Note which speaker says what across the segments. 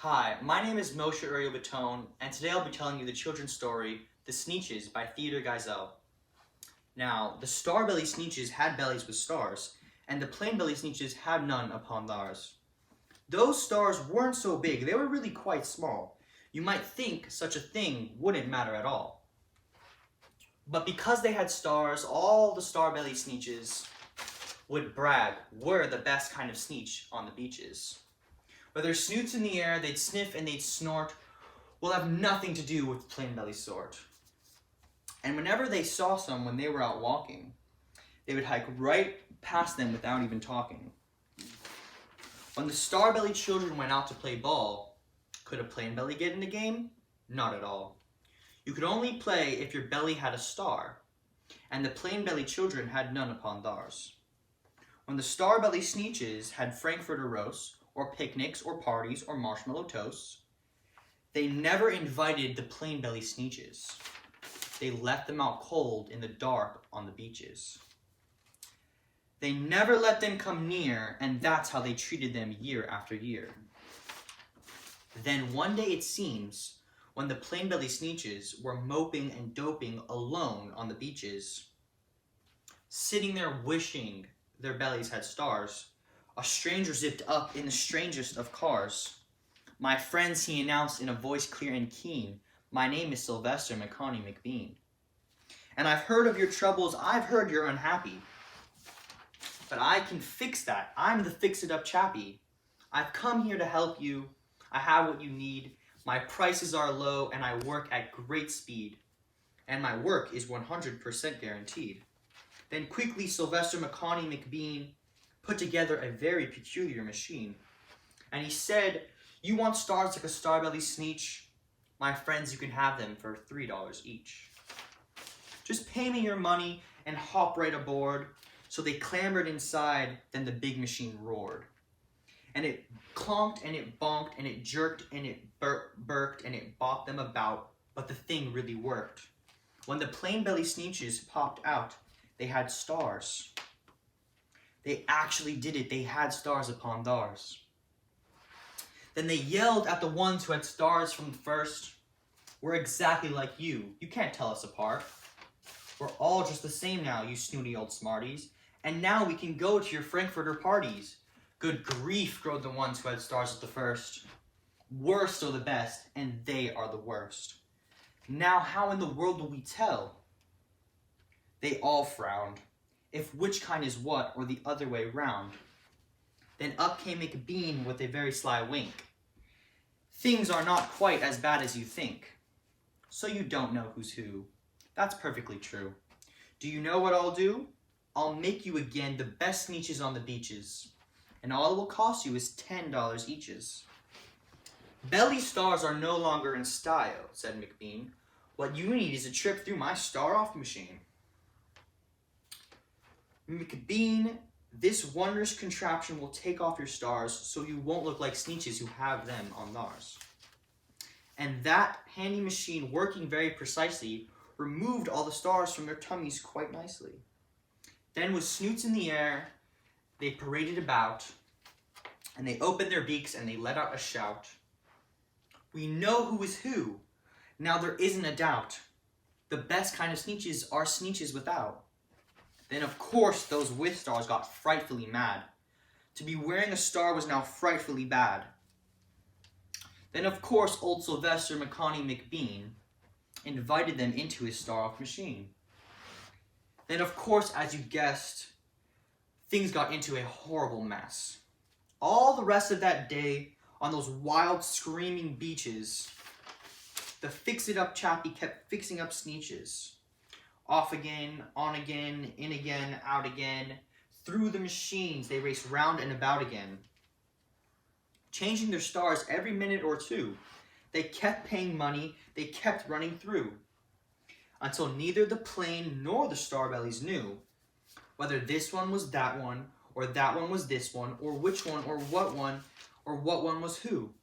Speaker 1: Hi, my name is Moshe Uriel Batone, and today I'll be telling you the children's story, The Sneetches by Theodor Giesel. Now, the star-belly Sneetches had bellies with stars, and the plain-belly Sneetches had none upon theirs. Those stars weren't so big, they were really quite small. You might think such a thing wouldn't matter at all. But because they had stars, all the star-belly Sneetches would brag we're the best kind of Sneetch on the beaches. With their snoots in the air, they'd sniff and they'd snort, will have nothing to do with the plain belly sort. And whenever they saw some when they were out walking, they would hike right past them without even talking. When the star-bellied children went out to play ball, could a plain belly get in the game? Not at all. You could only play if your belly had a star, and the plain belly children had none upon theirs. When the star-belly Sneetches had Frankfurter roasts, or picnics, or parties, or marshmallow toasts, they never invited the plain belly Sneetches. They left them out cold in the dark on the beaches. They never let them come near, and that's how they treated them year after year. Then one day it seems, when the plain belly Sneetches were moping and doping alone on the beaches, sitting there wishing their bellies had stars, a stranger zipped up in the strangest of cars. "My friends," he announced in a voice clear and keen, "my name is Sylvester McConney McBean. And I've heard of your troubles, I've heard you're unhappy. But I can fix that, I'm the fix-it-up chappie. I've come here to help you, I have what you need, my prices are low, and I work at great speed. And my work is 100% guaranteed." Then quickly Sylvester McConney McBean put together a very peculiar machine. And he said, "You want stars like a star-belly Sneetch? My friends, you can have them for $3 each. Just pay me your money and hop right aboard." So they clambered inside, then the big machine roared. And it clonked and it bonked and it jerked and it burked and it bopped them about, but the thing really worked. When the plain belly Sneetches popped out, they had stars. They actually did it. They had stars upon theirs. Then they yelled at the ones who had stars from the first, "We're exactly like you. You can't tell us apart. We're all just the same now, you snooty old smarties. And now we can go to your Frankfurter parties." "Good grief," crowed the ones who had stars at the first. "We're still the best, and they are the worst. Now how in the world will we tell?" They all frowned, if which kind is what, or the other way round. Then up came McBean with a very sly wink. "Things are not quite as bad as you think. So you don't know who's who. That's perfectly true. Do you know what I'll do? I'll make you again the best Sneetches on the beaches, and all it will cost you is $10 eaches." "Belly stars are no longer in style," said McBean. "What you need is a trip through my star-off machine." "McBean, this wondrous contraption will take off your stars so you won't look like Sneetches who have them on theirs." And that handy machine, working very precisely, removed all the stars from their tummies quite nicely. Then with snoots in the air, they paraded about, and they opened their beaks and they let out a shout. "We know who is who. Now there isn't a doubt. The best kind of Sneetches are Sneetches without." Then of course those with stars got frightfully mad. To be wearing a star was now frightfully bad. Then of course old Sylvester McConney McBean invited them into his star-off machine. Then of course, as you guessed, things got into a horrible mess. All the rest of that day, on those wild screaming beaches, the fix-it-up chappie kept fixing up Sneetches. Off again, on again, in again, out again. Through the machines they raced round and about again, changing their stars every minute or two. They kept paying money, they kept running through, until neither the plain nor the star-bellies knew whether this one was that one, or that one was this one, or which one, or what one was who.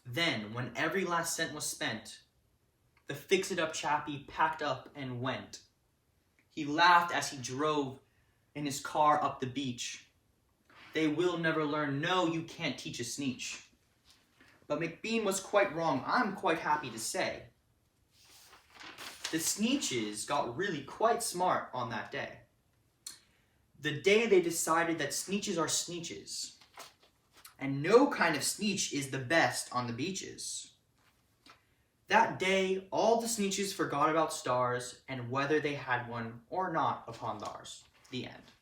Speaker 1: Then, when every last cent was spent, the fix-it-up chappie packed up and went. He laughed as he drove in his car up the beach. "They will never learn, no, you can't teach a Sneetch. But McBean was quite wrong, I'm quite happy to say. The Sneetches got really quite smart on that day. The day they decided that Sneetches are Sneetches, and no kind of Sneetch is the best on the beaches. That day, all the Sneetches forgot about stars and whether they had one or not upon theirs. The end.